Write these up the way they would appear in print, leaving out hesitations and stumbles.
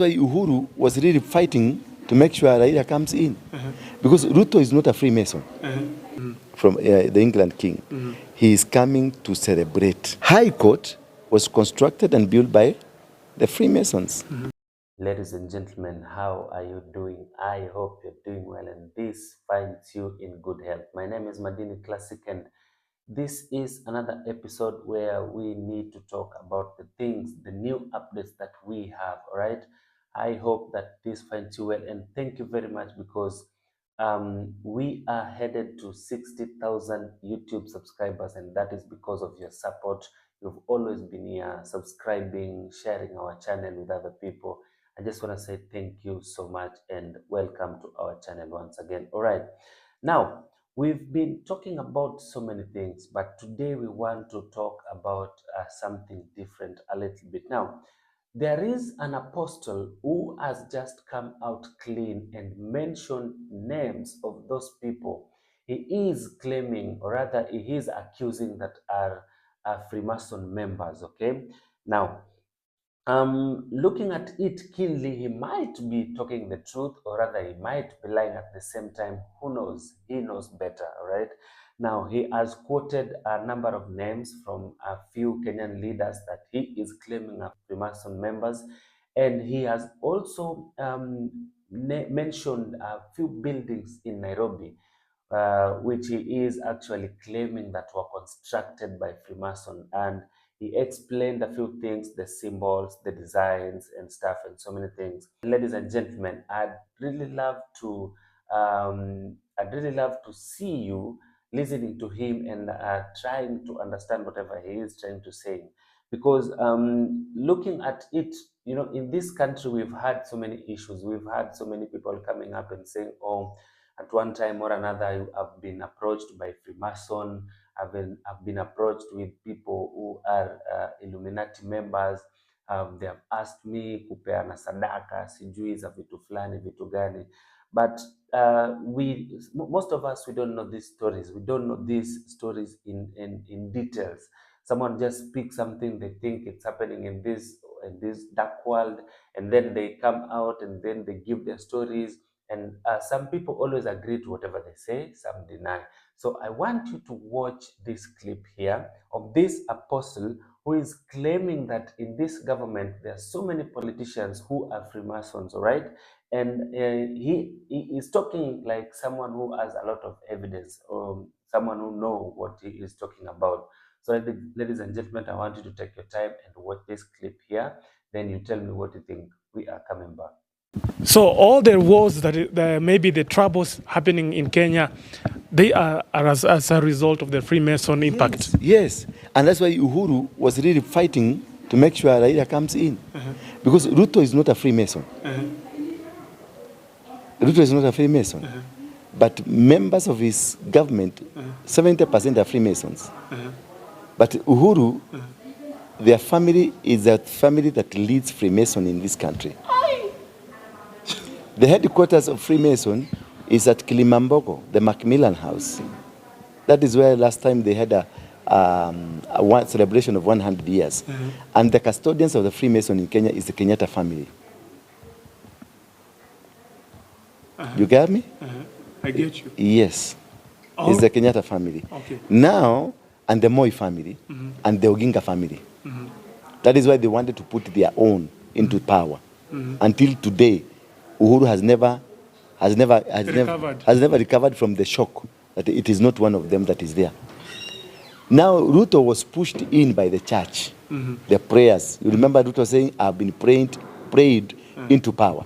Why Uhuru was really fighting to make sure Raila comes in. Because Ruto is not a Freemason from the England king. He is coming to celebrate. High Court was constructed and built by the Freemasons. Ladies and gentlemen, how are you doing? I hope you're doing well and this finds you in good health. My name is Madini Classic and this is another episode where we need to talk about the things, the new updates that we have, all right? I hope that this finds you well and thank you very much because we are headed to 60,000 YouTube subscribers and that is because of your support. You've always been here subscribing, sharing our channel with other people. I just want to say thank you so much and welcome to our channel once again. All right. Now, we've been talking about so many things, but today we want to talk about something different a little bit. Now, there is an apostle who has just come out clean and mentioned names of those people he is claiming, or rather he is accusing that are Freemason members, okay? Now, looking at it keenly, he might be talking the truth, or rather he might be lying at the same time. Who knows? He knows better, all right? Now, he has quoted a number of names from a few Kenyan leaders that he is claiming are Freemason members, and he has also mentioned a few buildings in Nairobi, which he is actually claiming that were constructed by Freemason, and he explained a few things, the symbols, the designs and stuff, and so many things. Ladies and gentlemen, I'd really love to see you listening to him and trying to understand whatever he is trying to say. Because looking at it, you know, in this country, we've had so many issues. We've had so many people coming up and saying, oh, at one time or another, you have been approached by Freemason. I've been approached with people who are Illuminati members. They have asked me kupeana sadaka, sijui za vitu fulani, vitu gani. But most of us, we don't know these stories. We don't know these stories in details. Someone just speaks something, they think it's happening in this dark world, and then they come out and then they give their stories. And some people always agree to whatever they say, some deny. So I want you to watch this clip here of this apostle who is claiming that in this government there are so many politicians who are Freemasons, all right? And he is talking like someone who has a lot of evidence, or someone who knows what he is talking about. So ladies and gentlemen, I want you to take your time and watch this clip here. Then you tell me what you think. We are coming back. So all the wars that maybe the troubles happening in Kenya, they are as a result of the Freemason impact. Yes. And that's why Uhuru was really fighting to make sure Raila comes in. Because Ruto is not a Freemason. Ruto is not a Freemason. But members of his government, 70% are Freemasons. But Uhuru, their family is a family that leads Freemason in this country. The headquarters of Freemason is at Kilimambogo, the Macmillan House. That is where last time they had a celebration of 100 years. And the custodians of the Freemason in Kenya is the Kenyatta family. You get me? I get you. Yes. Oh. It's the Kenyatta family. Okay. Now, and the Moi family, and the Oginga family. That is why they wanted to put their own into power. Until today, Uhuru has never recovered from the shock that it is not one of them that is there. Now, Ruto was pushed in by the church, the prayers. You remember Ruto saying, I've been prayed into power.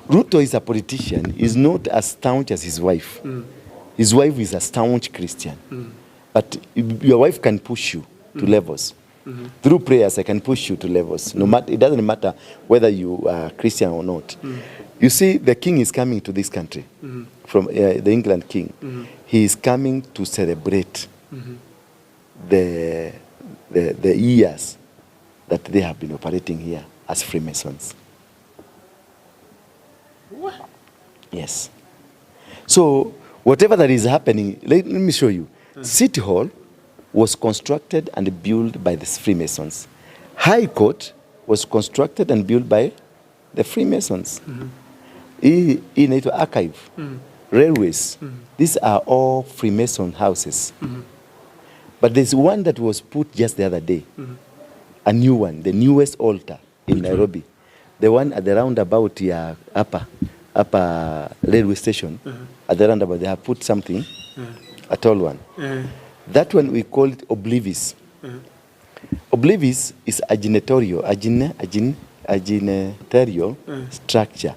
Ruto is a politician. He's not as staunch as his wife. His wife is a staunch Christian. But your wife can push you to levels. Through prayers, I can push you to levels. No matter, it doesn't matter whether you are Christian or not. You see, the king is coming to this country from the England king. He is coming to celebrate the years that they have been operating here as Freemasons. What? Yes. So whatever that is happening, let me show you. City Hall was constructed and built by the Freemasons. High Court was constructed and built by the Freemasons. Hii inaitwa archive. Railways. These are all Freemason houses. But there's one that was put just the other day. A new one, the newest altar in Nairobi. The one at the roundabout here, upper railway station. At the roundabout, they have put something, a tall one. That one we call it oblivis. Oblivis is a genitatorial, structure.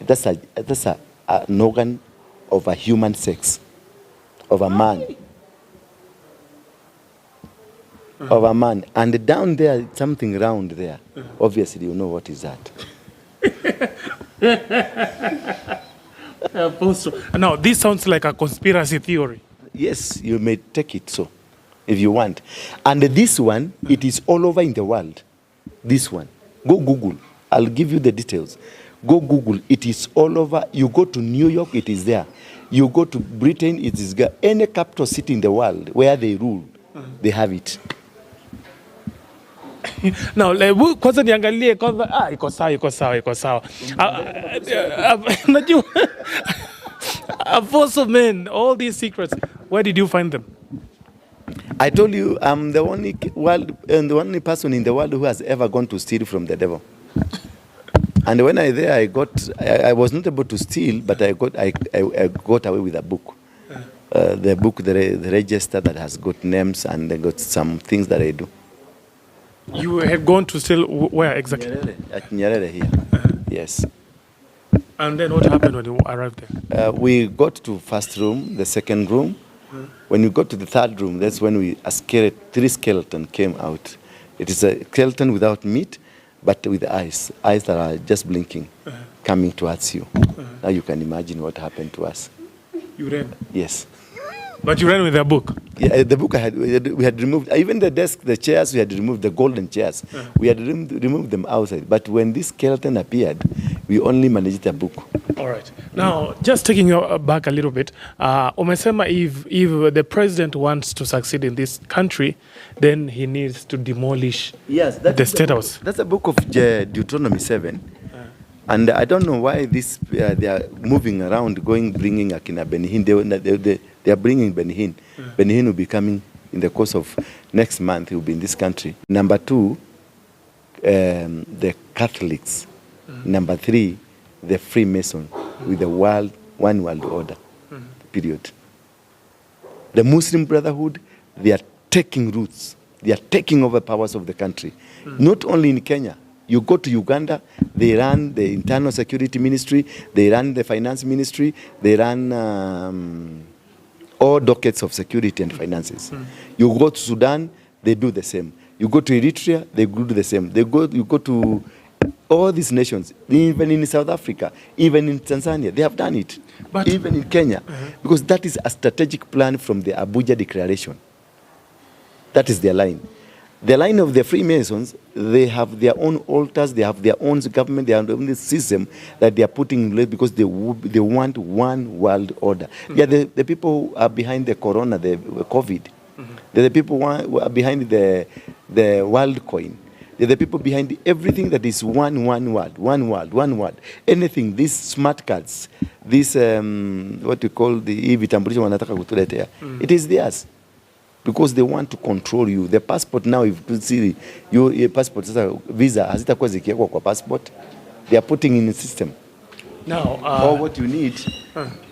That's an organ of a human sex, of a man. Of a man. And down there, something round there. Obviously, you know what is that. Now, this sounds like a conspiracy theory. Yes, you may take it so, if you want. And this one, it is all over in the world. This one. Go Google. I'll give you the details. Go Google. It is all over. You go to New York, it is there. You go to Britain, it is there. Any capital city in the world where they rule, they have it. Now, kwanza niangalie kwanza iko sawa. Najua Apostle, man, all these secrets, where did you find them? I told you I'm the only person in the world who has ever gone to steal from the devil. And when I was not able to steal, but I got away with a book. The book, the register that has got names and they got some things that I do. You had gone to steal where exactly? At Nyerere here. Yes. And then what happened when you arrived there? We got to first room, the second room. When we got to the third room, that's when three skeletons came out. It is a skeleton without meat, but with eyes that are just blinking, coming towards you. Now you can imagine what happened to us. You ran? Yes. But you ran with a book? Yeah, the book we had removed, even the desk, the chairs, we had removed, the golden chairs. We had removed them outside. But when this skeleton appeared, we only managed a book. All right. Now, just taking you back a little bit, umesema if the president wants to succeed in this country, then he needs to demolish the State House. That's a book of Deuteronomy 7. And I don't know why they are moving around, bringing Akina Benihin. They are bringing Benihin. Benihin will be coming in the course of next month. He will be in this country. Number 2, the Catholics. Number 3, the Freemason with the one world order. Period. The Muslim Brotherhood, they are taking roots. They are taking over powers of the country. Not only in Kenya. You go to Uganda, they run the internal security ministry, they run the finance ministry, they run all dockets of security and finances. You go to Sudan, they do the same. You go to Eritrea, they do the same. You go to all these nations, even in South Africa, even in Tanzania, they have done it. But even in Kenya, because that is a strategic plan from the Abuja Declaration. That is their line. The line of the Freemasons, they have their own altars, they have their own government, they have their own system that they are putting in place because they want one world order. Yeah, the people who are behind the corona, the COVID. They're the people who are behind the world coin. They're the people behind everything that is one word. Anything, these smart cards, this, what we call the vitambulisho wanataka kutuletea, it is theirs. Because they want to control you. The passport now, if you see your passport, visa, hazitakuwa zikiwekwa kwa passport. They are putting in the system. Now, for what you need,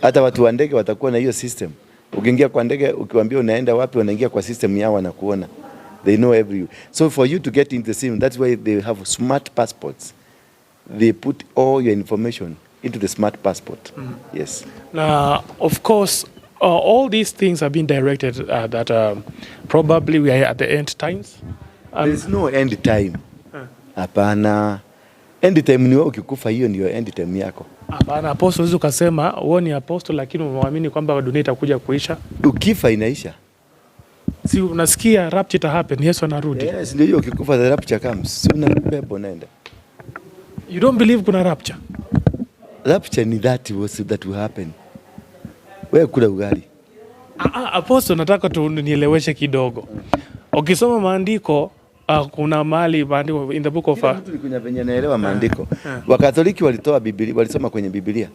hata watu wa ndege watakuwa na hiyo system. Ukiingia kwa ndege, ukiwaambia unaenda wapi, wanaingia kwa system yao wanakuona. They know every. So for you to get into the system, that's why they have smart passports. They put all your information into the smart passport. Yes. Now, of course, all these things have been directed that probably we are at the end times. There's no end time. Hapana. End time ni wewe ukikufa, hiyo ndio end time yako. Hapana, apostle hizo kasema wewe ni apostle lakini unaamini kwamba dunia itakuja kuisha. Ukifa inaisha. Si unasikia rapture ita happen, Yesu anarudi. Yes, ndio hiyo ukikufa the rapture comes. Si unabeba unaenda. You don't believe kuna rapture? Rapture ni that will happen. Wewe kula ugali. Apostle, nataka tu nieleweshe kidogo. Ukisoma maandiko kuna mali maandiko in the book of kila mtu ni venye naelewa maandiko. Wakatoliki walitoa Biblia, walisoma kwenye Biblia.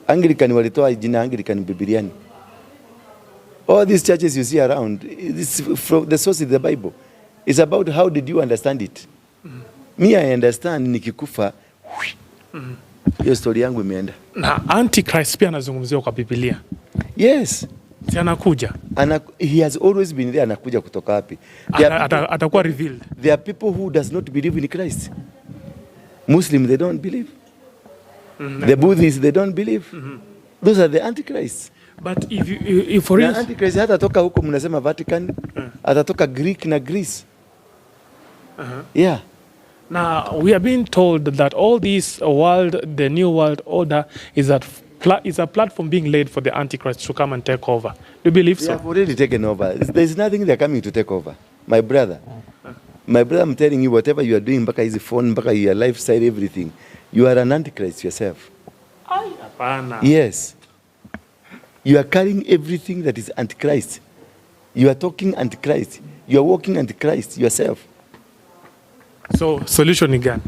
Anglican walitoa jina Anglican Bibiliani. All these churches you see around, this from the source is the Bible. It's about how did you understand it. Me I understand nikikufa. Hiyo story yangu imeenda. Na Antichrist pia anazungumziwa kwa Biblia. Yes. Si anakuja. He has always been there. Anakuja kutoka wapi? Atakuwa revealed. There are people who does not believe in Christ. Muslims, they don't believe. The Buddhists, they don't believe. Those are the Antichrists. But if for instance, Antichrist hatatoka huko mnasema Vatican, atatoka Greek na Greece. Yeah. Now we are being told that all this world, the new world order, is a platform being laid for the Antichrist to come and take over. Do you believe so? They have already taken over. There's nothing they're coming to take over. My brother, I'm telling you, whatever you are doing, mpaka hizi phone, mpaka your lifestyle, everything, you are an Antichrist yourself. Yes. You are carrying everything that is Antichrist. You are talking Antichrist. You are walking Antichrist yourself. So solution ni gani?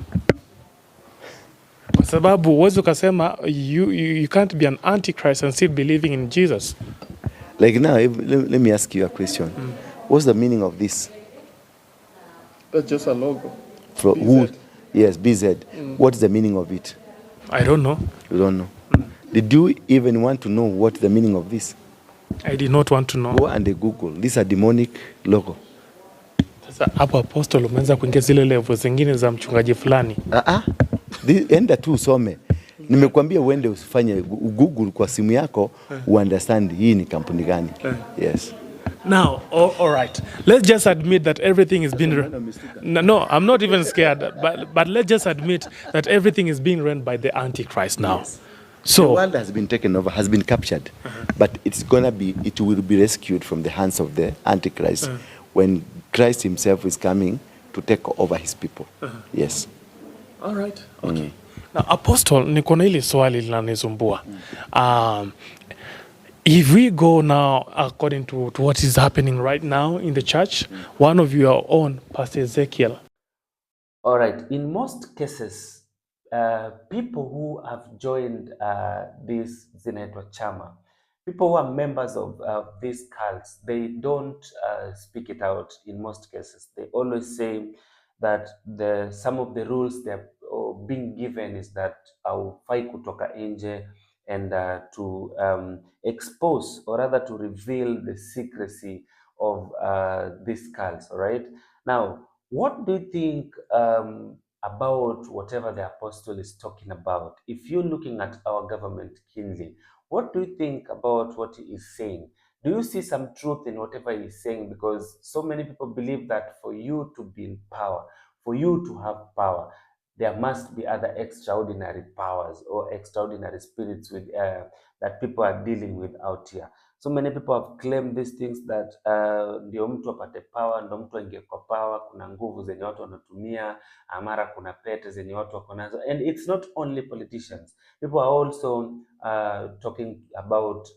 Kwa sababu uwezo ukasema you can't be an Antichrist and still believing in Jesus. Like now, let me ask you a question. What's the meaning of this? That's just a logo. For BZ. Who? Yes, BZ. What's the meaning of it? I don't know. You don't know? Did you even want to know what the meaning of this? I did not want to know. Go and Google. This is a demonic logo. Sasa hapo Apostle umeanza kuingia zile level zingine za mchungaji fulani. Enda tu usome. Nimekuambia uende usifanye Google kwa simu yako understand hii ni kampuni gani. Yes. Now, all right. Let's just admit that everything is being no, I'm not even scared. But let's just admit that everything is being run by the Antichrist now. Yes. So the world has been taken over, has been captured, but it will be rescued from the hands of the Antichrist when Christ himself is coming to take over his people. Yes. All right. Okay. Now, Apostle, niko na ile swali linanisumbua. If we go now according to what is happening right now in the church, one of your own, Pastor Ezekiel. All right. In most cases, people who have joined this zinaitwa chama, people who are members of these cults, they don't speak it out in most cases. They always say that some of the rules they're being given is that haufai kutoka nje and to expose or rather to reveal the secrecy of these cults, all right? Now, what do you think about whatever the apostle is talking about? If you're looking at our government keenly, what do you think about what he is saying? Do you see some truth in whatever he is saying? Because so many people believe that for you to be in power, for you to have power, there must be other extraordinary powers or extraordinary spirits with that people are dealing with out here. So many people have claimed these things that ndio mtu apate power, ndio mtu aingie kwa power, kuna nguvu zenye watu wanatumia, amara kuna pete zenye watu wako nazo. And it's not only politicians. People are also talking about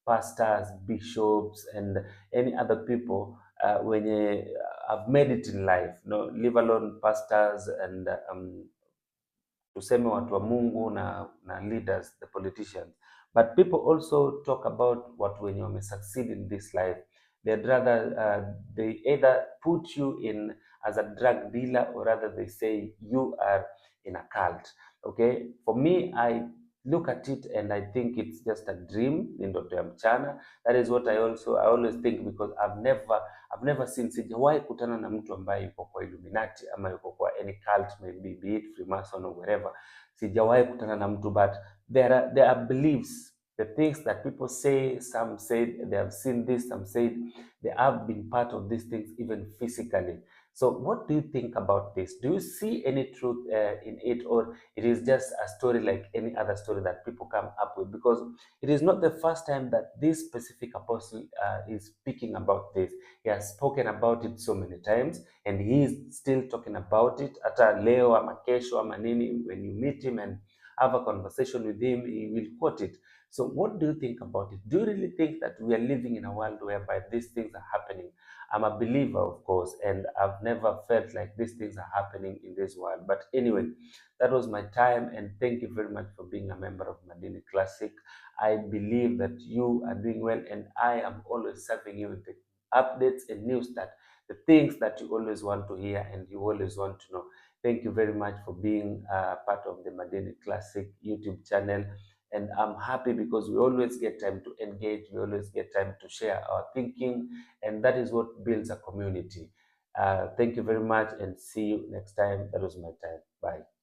pastors, bishops, and any other people when you have made it in life, no, leave alone pastors and tuseme watu wa Mungu na leaders, the politicians. But people also talk about watu wenye wame succeed in this life. They'd rather they either put you in as a drug dealer or rather they say you are in a cult. Okay, for me, I look at it and I think it's just a dream, ndoto ya mchana. That is what I always think, because I've never seen, sijawahi kutana na mtu ambaye yuko kwa Illuminati ama yuko kwa any cult, maybe be it Freemason or wherever. Sijawahi kutana na mtu, but there are beliefs, the things that people say. Some said they have seen this, some said they have been part of these things even physically. So what do you think about this? Do you see any truth in it, or it is just a story like any other story that people come up with? Because it is not the first time that this specific apostle is speaking about this. He has spoken about it so many times, and he is still talking about it. Ata leo ama kesho ama nini, when you meet him and have a conversation with him, he will quote it. So what do you think about it? Do you really think that we are living in a world whereby these things are happening? I'm a believer, of course, and I've never felt like these things are happening in this world. But anyway, that was my time, and thank you very much for being a member of Madini Classic. I believe that you are doing well, and I am always serving you with the updates and news, that the things that you always want to hear and you always want to know. Thank you very much for being part of the Madini Classic YouTube channel. And I'm happy because we always get time to engage, we always get time to share our thinking, and that is what builds a community. Thank you very much, and see you next time. That was my time. Bye.